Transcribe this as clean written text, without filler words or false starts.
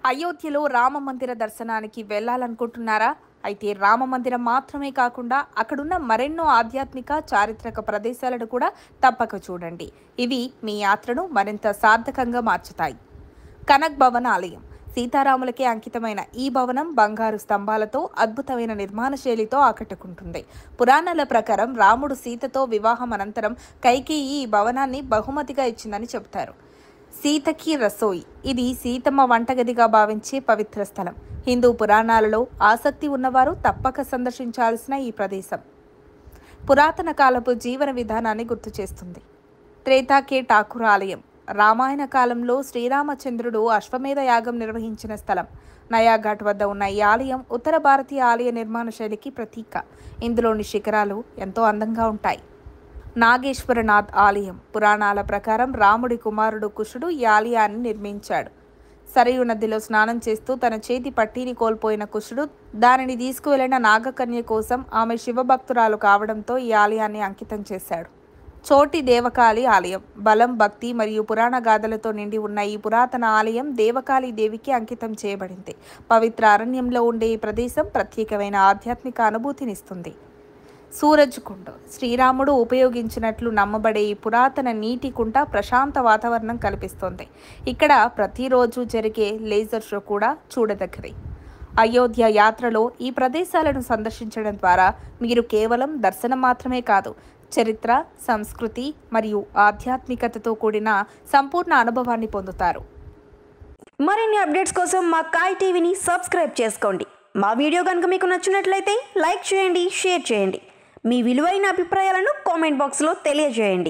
అయోధ్యలో రామమందిర దర్శనానికి వెళ్లాలనుకుంటున్నారా? అయితే రామమందిరం మాత్రమే కాకుండా అక్కడున్న మరెన్నో ఆధ్యాత్మిక, చారిత్రక ప్రదేశాలను కూడా తప్పక చూడండి. ఇవి మీ యాత్రను మరింత సార్థకంగా మార్చుతాయి. కనక్ భవన్ ఆలయం సీతారాములకే అంకితమైన ఈ భవనం బంగారు స్తంభాలతో అద్భుతమైన నిర్మాణ శైలితో ఆకట్టుకుంటుంది. పురాణాల ప్రకారం రాముడు సీతతో వివాహం అనంతరం కైకేయి ఈ భవనాన్ని బహుమతిగా ఇచ్చిందని చెబుతారు. సీతకి రసోయి ఇది సీతమ్మ వంటగదిగా భావించే పవిత్ర స్థలం. హిందూ పురాణాలలో ఆసక్తి ఉన్నవారు తప్పక సందర్శించాల్సిన ఈ ప్రదేశం పురాతన కాలపు జీవన విధానాన్ని గుర్తు చేస్తుంది. త్రేతాకే ఠాకూర్ ఆలయం రామాయణ కాలంలో శ్రీరామచంద్రుడు అశ్వమేధ యాగం నిర్వహించిన స్థలం. నయాఘాట్ వద్ద ఉన్న ఈ ఆలయం ఉత్తర భారతీయ ఆలయ నిర్మాణ శైలికి ప్రతీక. ఇందులోని శిఖరాలు ఎంతో అందంగా ఉంటాయి. నాగేశ్వరనాథ్ ఆలయం పురాణాల ప్రకారం రాముడి కుమారుడు కుషుడు ఈ ఆలయాన్ని నిర్మించాడు. సరయూ నదిలో స్నానం చేస్తూ తన చేతి పట్టీని కోల్పోయిన కుషుడు దానిని తీసుకువెళ్లిన నాగకన్య కోసం ఆమె శివభక్తురాలు కావడంతో ఈ ఆలయాన్ని అంకితం చేశాడు. చోటి దేవకాళి ఆలయం బలం, భక్తి మరియు పురాణ గాథలతో నిండి ఉన్న ఈ పురాతన ఆలయం దేవకాళి దేవికి అంకితం చేయబడింది. పవిత్ర అరణ్యంలో ఉండే ఈ ప్రదేశం ప్రత్యేకమైన ఆధ్యాత్మిక అనుభూతినిస్తుంది. సూరజ్ కుండ్ శ్రీరాముడు ఉపయోగించినట్లు నమ్మబడే ఈ పురాతన నీటి కుంట ప్రశాంత వాతావరణం కల్పిస్తోంది. ఇక్కడ ప్రతిరోజు జరిగే లేజర్ షో కూడా చూడదగ్గది. అయోధ్య యాత్రలో ఈ ప్రదేశాలను సందర్శించడం ద్వారా మీరు కేవలం దర్శనం మాత్రమే కాదు, చరిత్ర, సంస్కృతి మరియు ఆధ్యాత్మికతతో కూడిన సంపూర్ణ అనుభవాన్ని పొందుతారు. మరిన్ని అప్డేట్స్ కోసం మా కాయ్ టీవీని సబ్స్క్రైబ్ చేసుకోండి. మా వీడియో కనుక మీకు నచ్చినట్లయితే లైక్ చేయండి, షేర్ చేయండి. మీ విలువైన అభిప్రాయాలను కామెంట్ బాక్స్లో తెలియజేయండి.